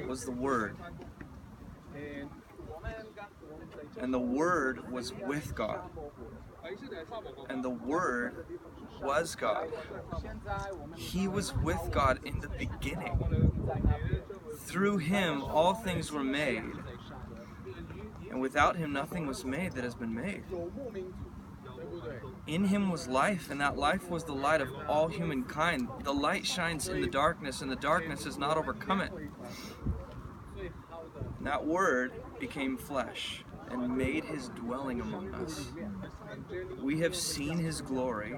was the Word, and the Word was with God, and the Word was God. He was with God in the beginning. Through him all things were made, and without him nothing was made that has been made. In him was life, and that life was the light of all humankind. The light shines in the darkness, and the darkness has not overcome it. And that Word became flesh and made his dwelling among us. We have seen his glory,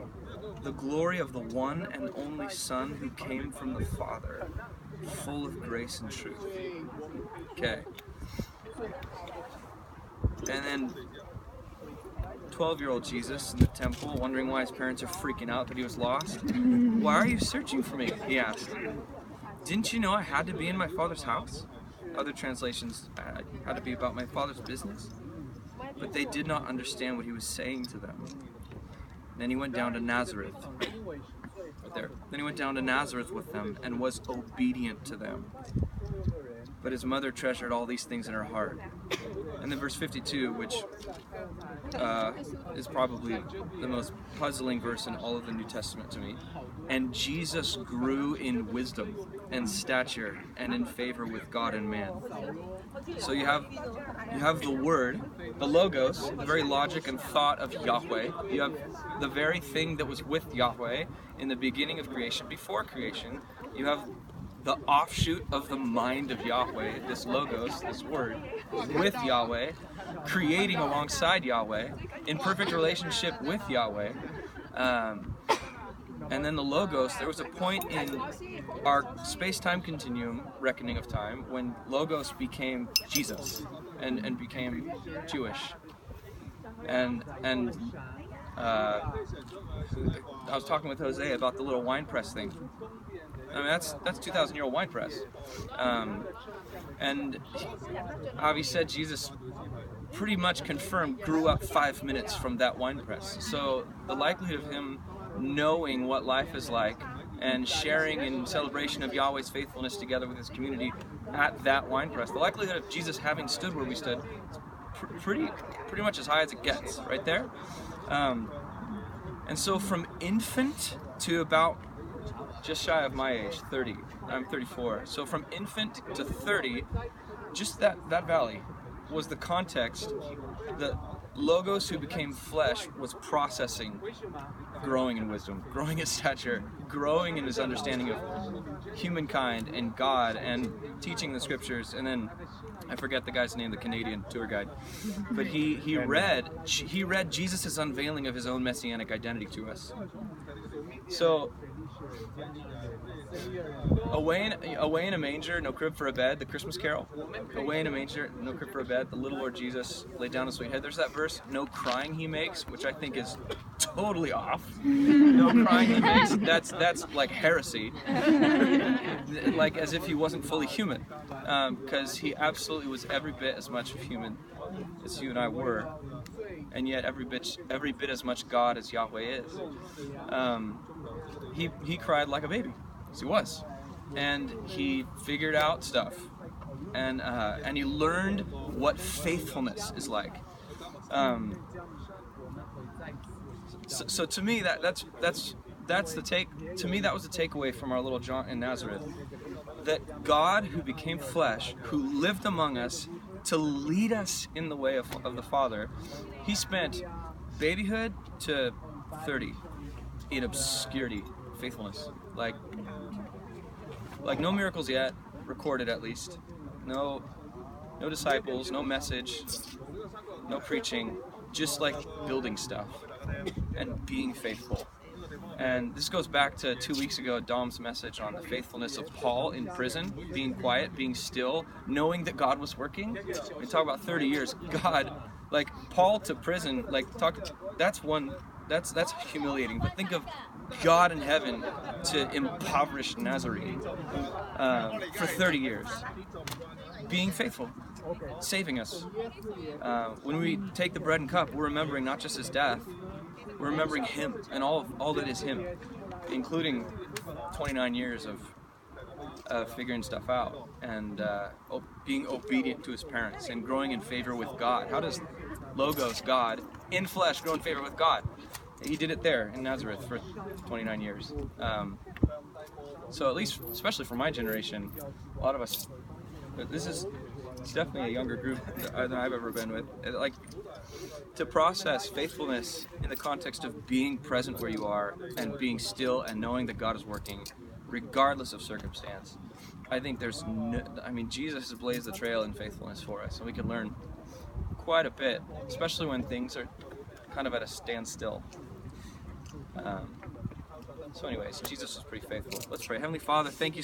the glory of the one and only Son who came from the Father, full of grace and truth. Okay. And then 12-year-old Jesus in the temple, wondering why his parents are freaking out that he was lost. "Why are you searching for me?" he asked. "Didn't you know I had to be in my Father's house?" Other translations, "I had to be about my Father's business." But they did not understand what he was saying to them. Then he went down to Nazareth. Right there. Then he went down to Nazareth with them and was obedient to them. But his mother treasured all these things in her heart. And then verse 52, which is probably the most puzzling verse in all of the New Testament to me. "And Jesus grew in wisdom and stature and in favor with God and man." So you have the Word, the Logos, the very logic and thought of Yahweh. You have the very thing that was with Yahweh in the beginning of creation, before creation. You have the offshoot of the mind of Yahweh, this Logos, this Word, with Yahweh, creating alongside Yahweh, in perfect relationship with Yahweh. And then the Logos, there was a point in our space-time continuum, reckoning of time, when Logos became Jesus and became Jewish. And I was talking with Jose about the little wine press thing. I mean, that's 2,000-year-old wine press. And Avi said Jesus pretty much confirmed grew up 5 minutes from that wine press. So the likelihood of him knowing what life is like and sharing in celebration of Yahweh's faithfulness together with his community at that wine press, the likelihood of Jesus having stood where we stood is pretty much as high as it gets, right there. And so from infant to about just shy of my age, 30, I'm 34. So from infant to 30, just that valley was the context. The Logos who became flesh was processing, growing in wisdom, growing in stature, growing in his understanding of humankind and God, and teaching the scriptures. And then I forget the guy's name, the Canadian tour guide, but he read Jesus' unveiling of his own messianic identity to us. So away in a manger, no crib for a bed, the Christmas carol. Away in a manger, no crib for a bed, the little Lord Jesus laid down his sweet head. There's that verse, no crying he makes, which I think is totally off. No crying he makes, that's like heresy. Like as if he wasn't fully human. Because he absolutely was every bit as much human as you and I were. And yet every bit as much God as Yahweh is. He cried like a baby. Yes, he was. And he figured out stuff. And he learned what faithfulness is like. So to me that's the take. To me that was the takeaway from our little jaunt in Nazareth. That God who became flesh, who lived among us to lead us in the way of the Father, he spent babyhood to 30 in obscurity, faithfulness. Like no miracles yet, recorded at least. No disciples, no message, no preaching, just like building stuff and being faithful. And this goes back to 2 weeks ago, Dom's message on the faithfulness of Paul in prison, being quiet, being still, knowing that God was working. We talk about 30 years, God, like Paul to prison, like that's humiliating. But think of God in heaven to impoverished Nazarene for 30 years, being faithful, saving us. When we take the bread and cup, we're remembering not just his death, we're remembering him and all that is him, including 29 years of figuring stuff out, and being obedient to his parents, and growing in favor with God. How does Logos, God, in flesh, grow in favor with God? He did it there in Nazareth for 29 years. So at least, especially for my generation, a lot of us, it's definitely a younger group than I've ever been with. Like, to process faithfulness in the context of being present where you are and being still and knowing that God is working regardless of circumstance. I think Jesus has blazed the trail in faithfulness for us, and we can learn quite a bit, especially when things are kind of at a standstill. So anyways, Jesus was pretty faithful. Let's pray. Heavenly Father, thank you